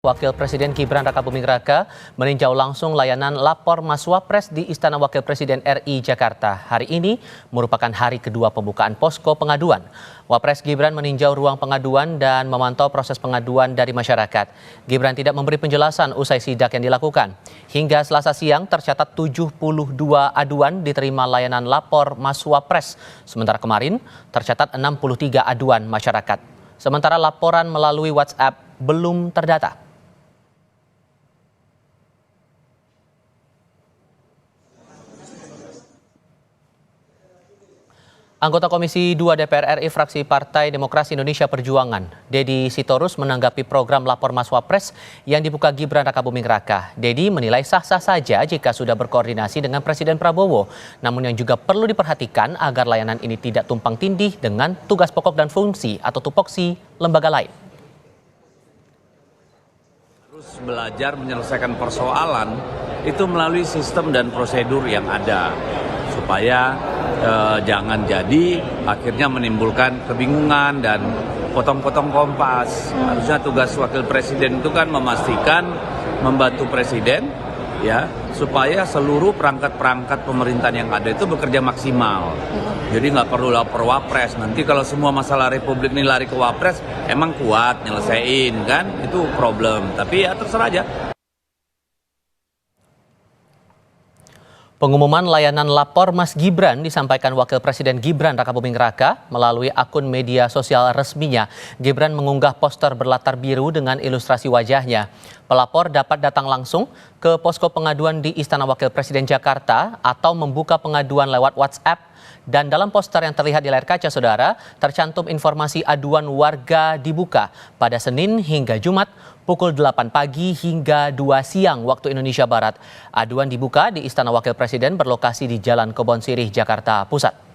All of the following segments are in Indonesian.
Wakil Presiden Gibran Rakabuming Raka meninjau langsung layanan lapor Mas Wapres di Istana Wakil Presiden RI Jakarta. Hari ini merupakan hari kedua pembukaan posko pengaduan. Wapres Gibran meninjau ruang pengaduan dan memantau proses pengaduan dari masyarakat. Gibran tidak memberi penjelasan usai sidak yang dilakukan. Hingga Selasa siang tercatat 72 aduan diterima layanan lapor Mas Wapres. Sementara kemarin tercatat 63 aduan masyarakat. Sementara laporan melalui WhatsApp belum terdata. Anggota Komisi 2 DPR RI fraksi Partai Demokrasi Indonesia Perjuangan, Dedi Sitorus menanggapi program lapor Mas Wapres yang dibuka Gibran Rakabuming Raka. Dedi menilai sah-sah saja jika sudah berkoordinasi dengan Presiden Prabowo. Namun yang juga perlu diperhatikan agar layanan ini tidak tumpang tindih dengan tugas pokok dan fungsi atau tupoksi lembaga lain. Harus belajar menyelesaikan persoalan itu melalui sistem dan prosedur yang ada. Supaya jangan jadi akhirnya menimbulkan kebingungan dan potong-potong kompas. Harusnya tugas wakil presiden itu kan memastikan membantu presiden ya supaya seluruh perangkat-perangkat pemerintahan yang ada itu bekerja maksimal. Jadi nggak perlu lapor wapres. Nanti kalau semua masalah republik ini lari ke wapres, emang kuat nyelesain kan? Itu problem. Tapi ya terserah aja. Pengumuman layanan lapor Mas Gibran disampaikan Wakil Presiden Gibran Rakabuming Raka melalui akun media sosial resminya. Gibran mengunggah poster berlatar biru dengan ilustrasi wajahnya. Pelapor dapat datang langsung ke posko pengaduan di Istana Wakil Presiden Jakarta atau membuka pengaduan lewat WhatsApp. Dan dalam poster yang terlihat di layar kaca saudara, tercantum informasi aduan warga dibuka pada Senin hingga Jumat pukul 8 pagi hingga 2 siang waktu Indonesia Barat. Aduan dibuka di Istana Wakil Presiden berlokasi di Jalan Kebon Sirih, Jakarta Pusat.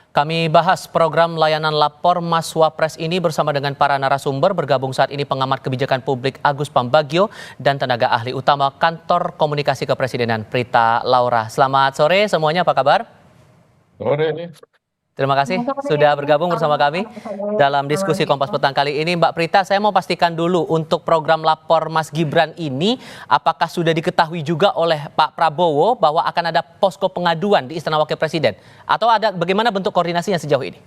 Kami bahas program layanan lapor Mas Wapres ini bersama dengan para narasumber. Bergabung saat ini pengamat kebijakan publik Agus Pambagio dan tenaga ahli utama Kantor Komunikasi Kepresidenan Prita Laura. Selamat sore semuanya, apa kabar? Sore nih. Terima kasih sudah bergabung bersama kami dalam diskusi Kompas Petang kali ini. Mbak Prita, saya mau pastikan dulu untuk program lapor Mas Gibran ini, apakah sudah diketahui juga oleh Pak Prabowo bahwa akan ada posko pengaduan di Istana Wakil Presiden? Atau ada bagaimana bentuk koordinasinya sejauh ini?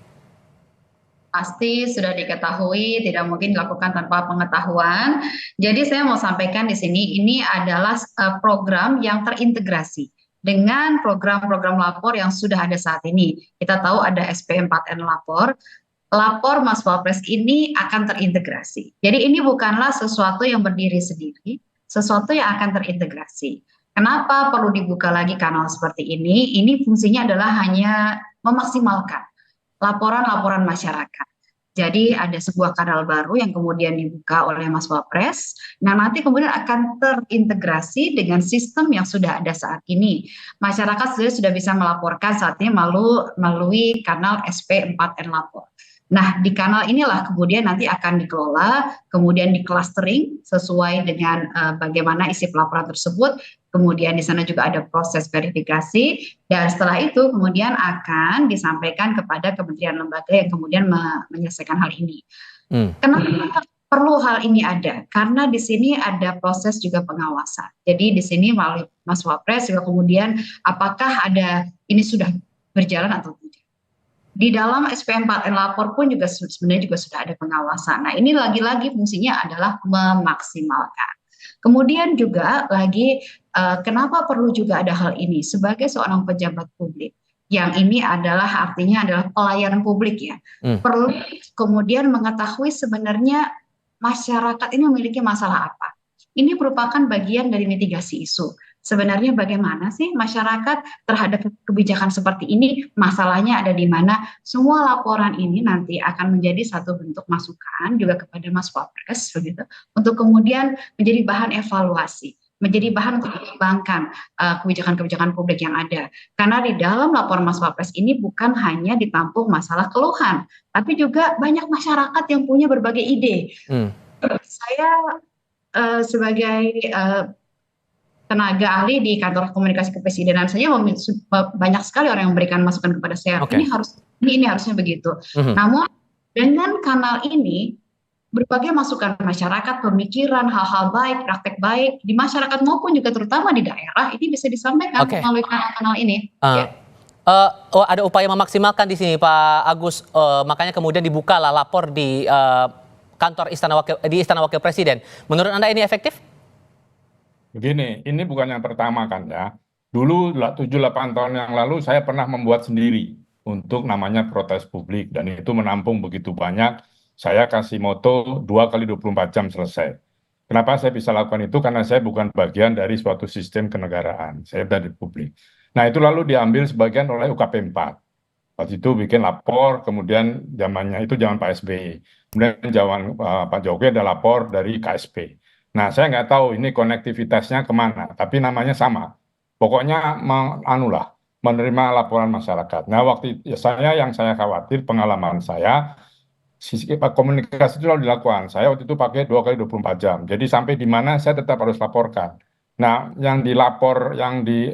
Pasti sudah diketahui, tidak mungkin dilakukan tanpa pengetahuan. Jadi saya mau sampaikan di sini, ini adalah program yang terintegrasi dengan program-program lapor yang sudah ada saat ini. Kita tahu ada SP4N lapor. Lapor Mas Wapres ini akan terintegrasi. Jadi ini bukanlah sesuatu yang berdiri sendiri, sesuatu yang akan terintegrasi. Kenapa perlu dibuka lagi kanal seperti ini? Ini fungsinya adalah hanya memaksimalkan laporan-laporan masyarakat. Jadi ada sebuah kanal baru yang kemudian dibuka oleh Mas Wapres. Nah nanti kemudian akan terintegrasi dengan sistem yang sudah ada saat ini. Masyarakat sudah bisa melaporkan saat ini melalui kanal SP4N lapor. Nah di kanal inilah kemudian nanti akan dikelola, kemudian di-clustering sesuai dengan bagaimana isi pelaporan tersebut. Kemudian di sana juga ada proses verifikasi dan setelah itu kemudian akan disampaikan kepada kementerian lembaga yang kemudian menyelesaikan hal ini. Kenapa perlu hal ini ada? Karena di sini ada proses juga pengawasan. Jadi di sini melalui Mas Wapres juga kemudian apakah ada ini sudah berjalan atau tidak. Di dalam SP4N lapor pun juga sebenarnya juga sudah ada pengawasan. Nah ini lagi-lagi fungsinya adalah memaksimalkan. Kemudian juga lagi kenapa perlu juga ada hal ini sebagai seorang pejabat publik yang ini adalah artinya adalah pelayanan publik ya. Perlu kemudian mengetahui sebenarnya masyarakat ini memiliki masalah apa. Ini merupakan bagian dari mitigasi isu. Sebenarnya bagaimana sih masyarakat terhadap kebijakan seperti ini, masalahnya ada di mana. Semua laporan ini nanti akan menjadi satu bentuk masukan juga kepada Mas Wapres begitu, untuk kemudian menjadi bahan evaluasi, menjadi bahan untuk mengembangkan kebijakan-kebijakan publik yang ada. Karena di dalam laporan Mas Wapres ini bukan hanya ditampung masalah keluhan, tapi juga banyak masyarakat yang punya berbagai ide. Saya sebagai tenaga ahli di Kantor Komunikasi Kepresidenan saja banyak sekali orang yang memberikan masukan kepada saya. Ini harusnya begitu. Namun dengan kanal ini berbagai masukan masyarakat, pemikiran, hal-hal baik, praktek baik di masyarakat maupun juga terutama di daerah ini bisa disampaikan Oke. melalui kanal-kanal ini. Eh, Ya. ada upaya memaksimalkan di sini, Pak Agus. Makanya kemudian dibukalah lapor di kantor Istana Wakil Presiden. Menurut Anda ini efektif? Begini, ini bukan yang pertama kan ya. Dulu 7-8 tahun yang lalu saya pernah membuat sendiri untuk namanya protes publik dan itu menampung begitu banyak. Saya kasih moto 2 kali 24 jam selesai. Kenapa saya bisa lakukan itu? Karena saya bukan bagian dari suatu sistem kenegaraan. Saya dari publik. Nah itu lalu diambil sebagian oleh UKP 4. Waktu itu bikin lapor, kemudian zamannya itu zaman Pak SBY. Kemudian zaman Pak Jokowi ada lapor dari KSP. Nah, saya nggak tahu ini konektivitasnya kemana, tapi namanya sama. Pokoknya anulah, menerima laporan masyarakat. Nah, waktu itu, yang saya khawatir, pengalaman saya, komunikasi itu lalu dilakukan. Saya waktu itu pakai 2 kali 24 jam. Jadi sampai di mana saya tetap harus laporkan. Nah, yang di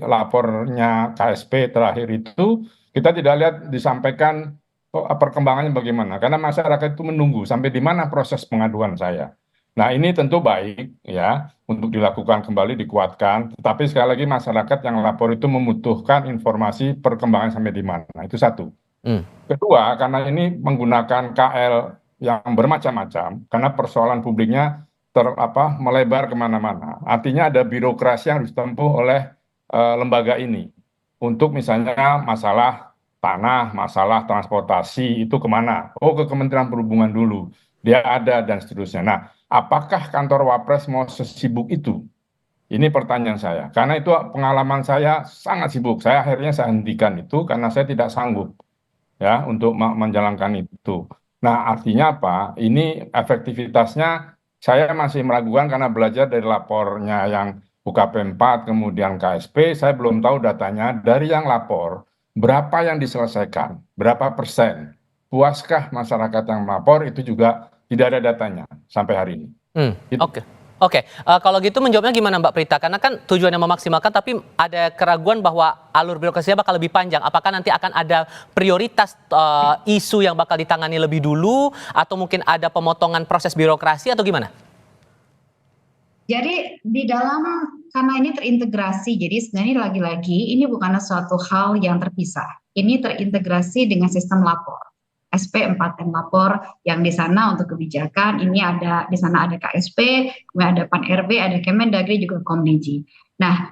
lapornya KSP terakhir itu, kita tidak lihat disampaikan perkembangannya bagaimana. Karena masyarakat itu menunggu sampai di mana proses pengaduan saya. Nah, ini tentu baik ya untuk dilakukan kembali, dikuatkan. Tetapi sekali lagi masyarakat yang lapor itu membutuhkan informasi perkembangan sampai di mana. Itu satu. Hmm. Kedua, karena ini menggunakan KL yang bermacam-macam, karena persoalan publiknya melebar kemana-mana. Artinya ada birokrasi yang harus ditempuh oleh lembaga ini. Untuk misalnya masalah tanah, masalah transportasi, itu kemana? Oh, ke Kementerian Perhubungan dulu. Dia ada dan seterusnya. Nah, apakah kantor Wapres mau sesibuk itu? Ini pertanyaan saya. Karena itu pengalaman saya sangat sibuk. Akhirnya saya hentikan itu karena saya tidak sanggup ya untuk menjalankan itu. Nah, artinya apa? Ini efektivitasnya saya masih meragukan karena belajar dari lapornya yang UKP 4 kemudian KSP, saya belum tahu datanya dari yang lapor berapa yang diselesaikan, berapa persen. Puaskah masyarakat yang melapor itu juga tidak ada datanya sampai hari ini. Oke. Oke, kalau gitu menjawabnya gimana Mbak Prita? Karena kan tujuannya memaksimalkan, tapi ada keraguan bahwa alur birokrasinya bakal lebih panjang. Apakah nanti akan ada prioritas isu yang bakal ditangani lebih dulu, atau mungkin ada pemotongan proses birokrasi, atau gimana? Jadi karena ini terintegrasi, jadi sebenarnya lagi-lagi ini bukanlah suatu hal yang terpisah. Ini terintegrasi dengan sistem lapor. SP4M lapor yang di sana untuk kebijakan, ini ada di sana ada KSP, kemudian ada Pan-RB, ada Kemendagri, juga Komdiji. Nah,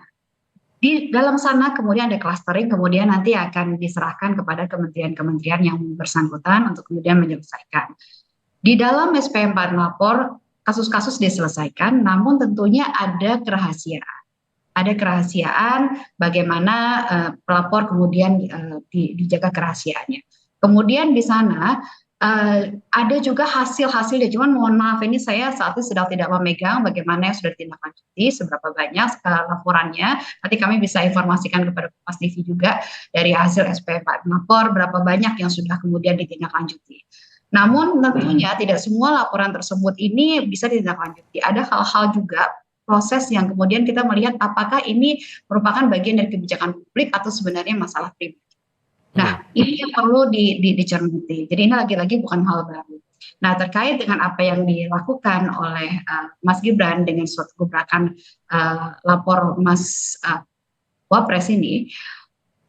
di dalam sana kemudian ada clustering, kemudian nanti akan diserahkan kepada kementerian-kementerian yang bersangkutan untuk kemudian menyelesaikan. Di dalam SP4 lapor, kasus-kasus diselesaikan, namun tentunya ada kerahasiaan. Ada kerahasiaan bagaimana pelapor kemudian dijaga kerahasiaannya. Kemudian di sana ada juga hasil-hasilnya, cuman mohon maaf ini saya saat ini sedang tidak memegang bagaimana yang sudah ditindaklanjuti, seberapa banyak laporannya. Nanti kami bisa informasikan kepada Kompas TV juga dari hasil SP4 lapor berapa banyak yang sudah kemudian ditindaklanjuti. Namun tentunya tidak semua laporan tersebut ini bisa ditindaklanjuti. Ada hal-hal juga proses yang kemudian kita melihat apakah ini merupakan bagian dari kebijakan publik atau sebenarnya masalah pribadi. Nah, ini yang perlu dicermati. Jadi ini lagi-lagi bukan hal baru. Nah, terkait dengan apa yang dilakukan oleh Mas Gibran dengan suatu gebrakan lapor Mas Wapres ini,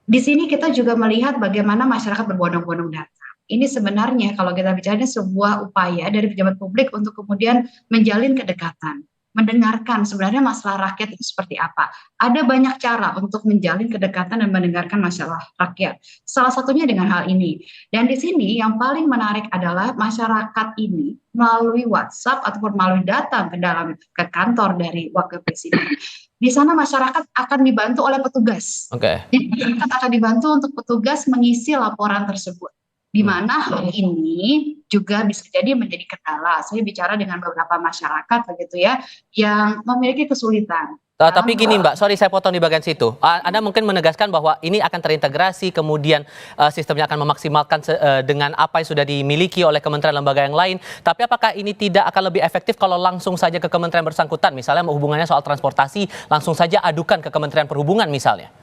di sini kita juga melihat bagaimana masyarakat berbondong-bondong datang. Ini sebenarnya kalau kita bicara ini sebuah upaya dari pejabat publik untuk kemudian menjalin kedekatan, mendengarkan sebenarnya masalah rakyat itu seperti apa. Ada banyak cara untuk menjalin kedekatan dan mendengarkan masalah rakyat. Salah satunya dengan hal ini. Dan di sini yang paling menarik adalah masyarakat ini melalui WhatsApp ataupun melalui datang ke kantor dari Wakil Presiden. Di sana masyarakat akan dibantu oleh petugas. Jadi masyarakat akan dibantu untuk petugas mengisi laporan tersebut. Di mana hal ini juga bisa jadi menjadi kendala. Saya bicara dengan beberapa masyarakat begitu ya, yang memiliki kesulitan. Tapi gini Mbak, sorry saya potong di bagian situ. Anda mungkin menegaskan bahwa ini akan terintegrasi, kemudian sistemnya akan memaksimalkan dengan apa yang sudah dimiliki oleh kementerian lembaga yang lain. Tapi apakah ini tidak akan lebih efektif kalau langsung saja ke kementerian bersangkutan? Misalnya hubungannya soal transportasi, langsung saja adukan ke Kementerian Perhubungan misalnya.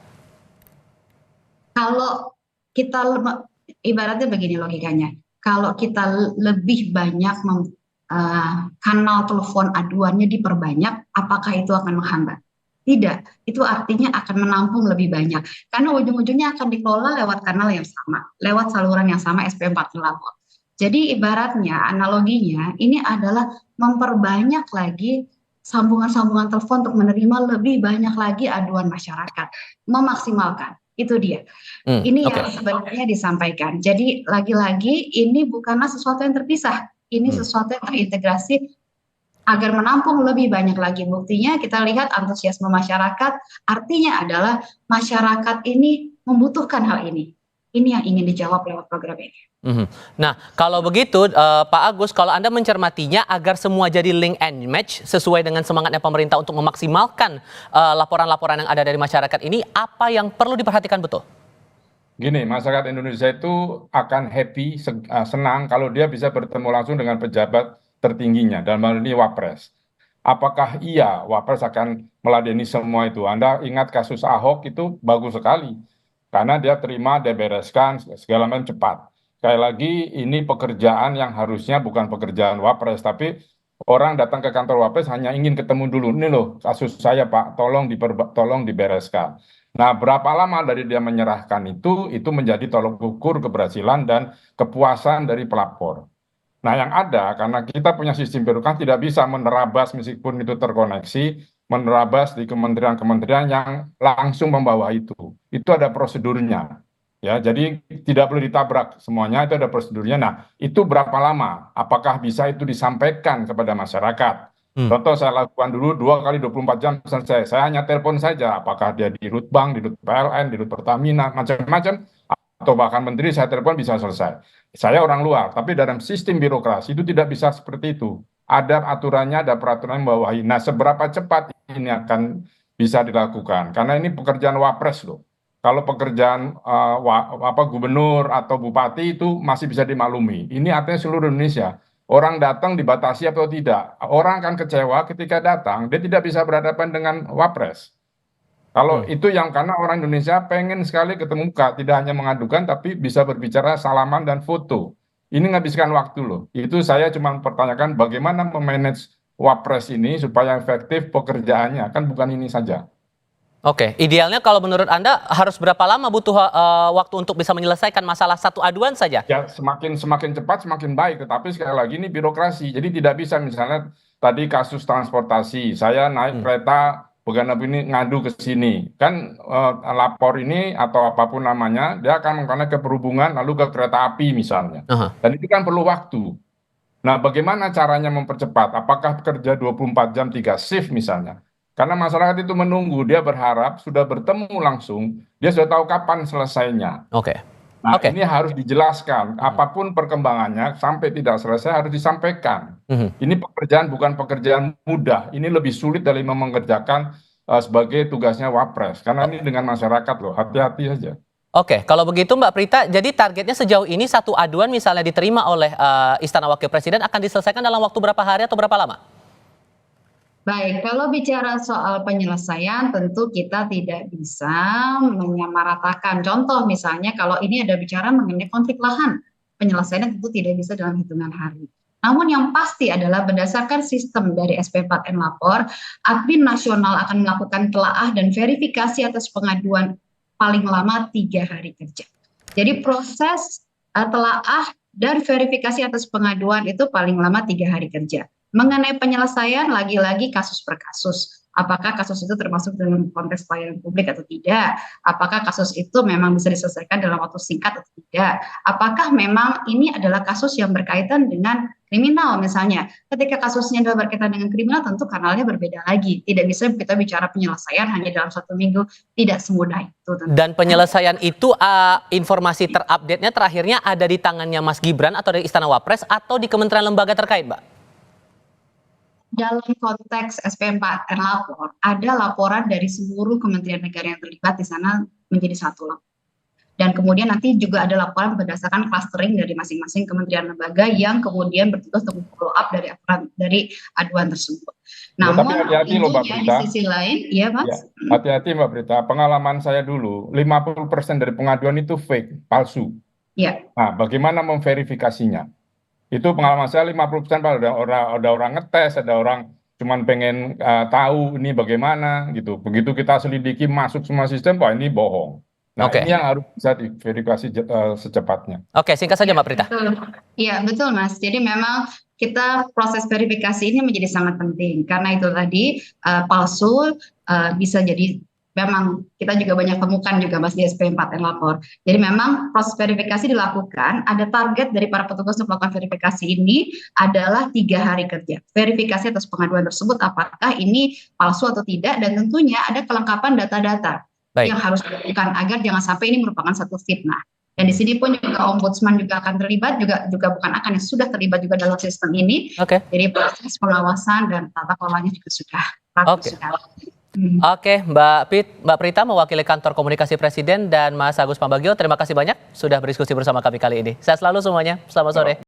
Kalau kita ibaratnya begini logikanya, kalau kita lebih banyak kanal telepon aduannya diperbanyak, apakah itu akan menghambat? Tidak, itu artinya akan menampung lebih banyak. Karena ujung-ujungnya akan dikelola lewat kanal yang sama, lewat saluran yang sama SP4 melapor. Jadi ibaratnya, analoginya, ini adalah memperbanyak lagi sambungan-sambungan telepon untuk menerima lebih banyak lagi aduan masyarakat. Memaksimalkan, itu dia. Ini Oke. yang sebenarnya disampaikan. Jadi lagi-lagi ini bukanlah sesuatu yang terpisah. Ini sesuatu yang terintegrasi agar menampung lebih banyak lagi. Buktinya kita lihat antusiasme masyarakat, artinya adalah masyarakat ini membutuhkan hal ini. Ini yang ingin dijawab lewat program ini. Nah, kalau begitu Pak Agus, kalau Anda mencermatinya agar semua jadi link and match sesuai dengan semangatnya pemerintah untuk memaksimalkan laporan-laporan yang ada dari masyarakat ini, apa yang perlu diperhatikan betul? Gini, masyarakat Indonesia itu akan happy, senang kalau dia bisa bertemu langsung dengan pejabat tertingginya, dalam hal ini Wapres. Apakah iya Wapres akan meladeni semua itu? Anda ingat kasus Ahok itu bagus sekali, karena dia terima, dia bereskan, segala macam cepat. Sekali lagi, ini pekerjaan yang harusnya bukan pekerjaan Wapres, tapi orang datang ke kantor Wapres hanya ingin ketemu dulu. Ini loh, kasus saya Pak, tolong dibereskan. Nah, berapa lama dari dia menyerahkan itu menjadi tolok ukur keberhasilan dan kepuasan dari pelapor. Nah, yang ada, karena kita punya sistem birokrasi tidak bisa menerabas meskipun itu terkoneksi, menerabas di kementerian-kementerian yang langsung membawa itu. Itu ada prosedurnya. Ya, jadi tidak perlu ditabrak semuanya, itu ada prosedurnya. Nah, itu berapa lama? Apakah bisa itu disampaikan kepada masyarakat? Contoh saya lakukan dulu 2 kali 24 jam selesai. Saya hanya telepon saja, apakah dia di Rut Bank, di Rut PLN, di Rut Pertamina, macam-macam, atau bahkan menteri saya telepon bisa selesai. Saya orang luar, tapi dalam sistem birokrasi itu tidak bisa seperti itu. Ada aturannya, ada peraturan yang membawahi. Nah, seberapa cepat ini akan bisa dilakukan? Karena ini pekerjaan Wapres loh. Kalau pekerjaan gubernur atau bupati itu masih bisa dimaklumi. Ini artinya seluruh Indonesia. Orang datang dibatasi atau tidak. Orang akan kecewa ketika datang, dia tidak bisa berhadapan dengan Wapres. Kalau itu yang karena orang Indonesia pengen sekali ketemu muka, tidak hanya mengadukan, tapi bisa berbicara salaman dan foto. Ini menghabiskan waktu loh. Itu saya cuma pertanyakan bagaimana memanage Wapres ini supaya efektif pekerjaannya, kan bukan ini saja. Oke, idealnya kalau menurut Anda harus berapa lama butuh waktu untuk bisa menyelesaikan masalah satu aduan saja? Ya, semakin cepat semakin baik, tetapi sekali lagi ini birokrasi. Jadi tidak bisa misalnya tadi kasus transportasi, saya naik kereta bukan ini ngadu ke sini. Kan lapor ini atau apapun namanya, dia akan karena ke perhubungan lalu ke kereta api misalnya. Dan itu kan perlu waktu. Nah, bagaimana caranya mempercepat? Apakah kerja 24 jam 3 shift misalnya? Karena masyarakat itu menunggu, dia berharap sudah bertemu langsung, dia sudah tahu kapan selesainya. Oke. Nah, ini harus dijelaskan. Apapun perkembangannya, sampai tidak selesai harus disampaikan. Ini pekerjaan bukan pekerjaan mudah. Ini lebih sulit dari mengerjakan sebagai tugasnya Wapres. Karena ini dengan masyarakat loh, hati-hati saja. Oke, kalau begitu Mbak Prita, jadi targetnya sejauh ini satu aduan misalnya diterima oleh Istana Wakil Presiden akan diselesaikan dalam waktu berapa hari atau berapa lama? Baik, kalau bicara soal penyelesaian tentu kita tidak bisa menyamaratakan. Contoh misalnya kalau ini ada bicara mengenai konflik lahan, penyelesaiannya tentu tidak bisa dalam hitungan hari. Namun yang pasti adalah berdasarkan sistem dari SP4N Lapor, admin nasional akan melakukan telaah dan verifikasi atas pengaduan paling lama 3 hari kerja. Jadi proses telaah dan verifikasi atas pengaduan itu paling lama 3 hari kerja. Mengenai penyelesaian, lagi-lagi kasus per kasus. Apakah kasus itu termasuk dalam konteks pelayanan publik atau tidak? Apakah kasus itu memang bisa diselesaikan dalam waktu singkat atau tidak? Apakah memang ini adalah kasus yang berkaitan dengan kriminal misalnya? Ketika kasusnya adalah berkaitan dengan kriminal, tentu kanalnya berbeda lagi. Tidak bisa kita bicara penyelesaian hanya dalam 1 minggu. Tidak semudah itu. Dan penyelesaian itu informasi terupdate-nya terakhirnya ada di tangannya Mas Gibran atau dari Istana Wapres atau di kementerian lembaga terkait, Mbak? Dalam konteks SP4N Lapor, ada laporan dari seluruh kementerian negara yang terlibat di sana menjadi satu lapor. Dan kemudian nanti juga ada laporan berdasarkan clustering dari masing-masing kementerian lembaga yang kemudian bertugas untuk follow up dari aduan tersebut. Namun, tapi hati-hati loh Mbak Prita. Di sisi lain, ya Mas. Ya, hati-hati Mbak Prita, pengalaman saya dulu, 50% dari pengaduan itu fake, palsu. Ya. Nah, bagaimana memverifikasinya? Itu pengalaman saya 50% Pak, ada orang ngetes, ada orang cuman pengen tahu ini bagaimana gitu. Begitu kita selidiki masuk semua sistem, wah ini bohong. Nah, Oke. ini yang harus bisa diverifikasi secepatnya. Oke, singkat saja Mbak Prita. Betul. Iya, betul Mas. Jadi memang kita proses verifikasi ini menjadi sangat penting karena itu tadi palsu bisa jadi memang kita juga banyak temukan juga Mas di SP4 yang lapor. Jadi memang proses verifikasi dilakukan, ada target dari para petugas untuk melakukan verifikasi ini adalah 3 hari kerja. Verifikasi atas pengaduan tersebut apakah ini palsu atau tidak, dan tentunya ada kelengkapan data-data Baik. yang harus dilakukan agar jangan sampai ini merupakan satu fitnah. Dan di sini pun juga Ombudsman juga akan terlibat, juga bukan akan, yang sudah terlibat juga dalam sistem ini. Oke. Jadi proses pengawasan dan tata kelolanya juga sudah rapi sekali. Oke, Mbak Prita mewakili Kantor Komunikasi Presiden dan Mas Agus Pambagio, terima kasih banyak sudah berdiskusi bersama kami kali ini. Sehat selalu semuanya. Selamat sore.